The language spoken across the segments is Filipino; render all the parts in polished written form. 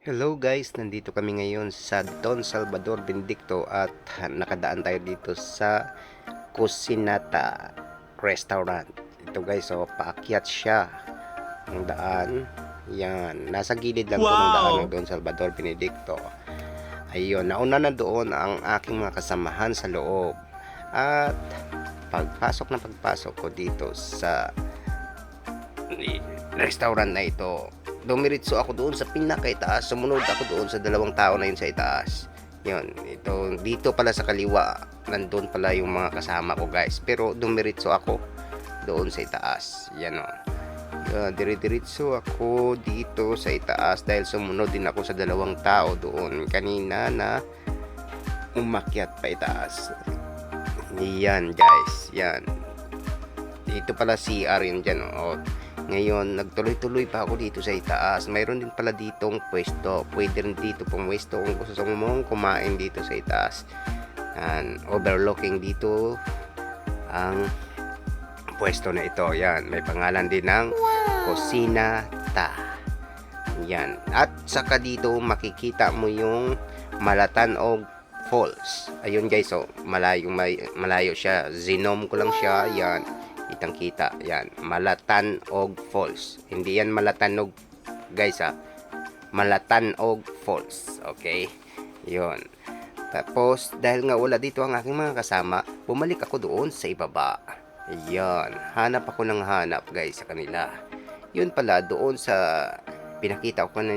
Hello guys, nandito kami ngayon sa Don Salvador Benedicto at nakadaan tayo dito sa Cucinata Restaurant. Ito guys, paakyat siya ang daan. Yan, nasa gilid lang to ng daan ng Don Salvador Benedicto. Ayun, nauna na doon ang aking mga kasamahan sa loob. At pagpasok ko dito sa restaurant na ito, dumiritso ako doon sa pinakaitaas. Sumunod ako doon sa dalawang tao na yun sa itaas. Yun, dito pala sa kaliwa, nandun pala yung mga kasama ko guys. Pero dumiritso ako doon sa itaas. Yan o. Diretso ako dito sa itaas dahil sumunod din ako sa dalawang tao doon kanina na umakyat pa itaas. Yan guys, yan. Dito pala CR yun dyan o. Ngayon, nagtuloy-tuloy pa ako dito sa itaas. Mayroon din pala ditong pwesto. Pwede rin dito pumwesto kung gusto mong kumain dito sa itaas. And overlooking dito ang pwesto na ito. Yan, may pangalan din ng Cucinata. Yan. At saka dito makikita mo yung Malatanog Falls. Ayun guys, malayo siya. Zinom ko lang siya. Yan. Kitang kita, yan, Malatanog Falls. Hindi yan Malatanog guys Malatanog Falls. Okay, yun. Tapos dahil nga wala dito ang aking mga kasama, bumalik ako doon sa ibaba. Yan, hanap ako ng hanap guys sa kanila. Yun pala doon sa pinakita ko na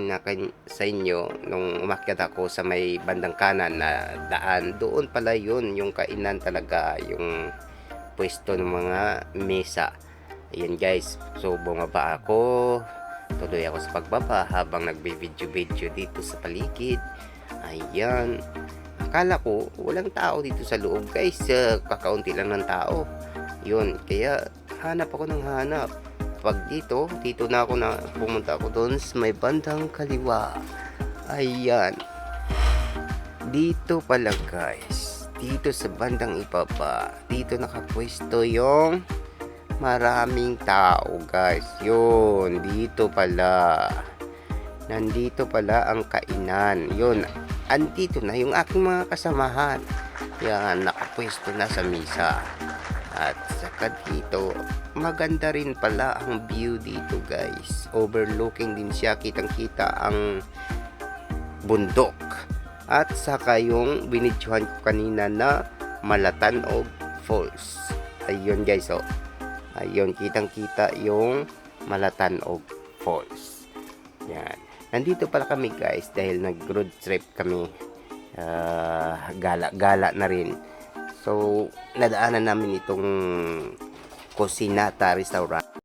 sa inyo nung umakyat ako sa may bandang kanan na daan. Doon pala yun yung kainan talaga, yung pwesto ng mga mesa. Ayan guys, so bumaba ako, tuloy ako sa pagbaba habang nagbe-video dito sa paligid. Ayan, akala ko walang tao dito sa loob guys, kakaunti lang ng tao. Yun, kaya hanap ako ng hanap. Pag dito na ako na pumunta ako doon sa may bandang kaliwa. Ayan, dito pala guys, dito sa bandang ibaba, dito nakapwesto yung maraming tao guys. Yun, dito pala, nandito pala ang kainan. Yun, andito na yung aking mga kasamahan. Yan, nakapwesto na sa misa. At saka dito, maganda rin pala ang view dito guys. Overlooking din siya, kitang kita ang bundok. At saka yung binidyohan ko kanina na Malatanog Falls. Ayun guys, ayun, kitang kita yung Malatanog Falls. Yan, nandito pala kami guys dahil nag road trip kami. Gala na rin. So nadaanan namin itong Cucinata Restaurant.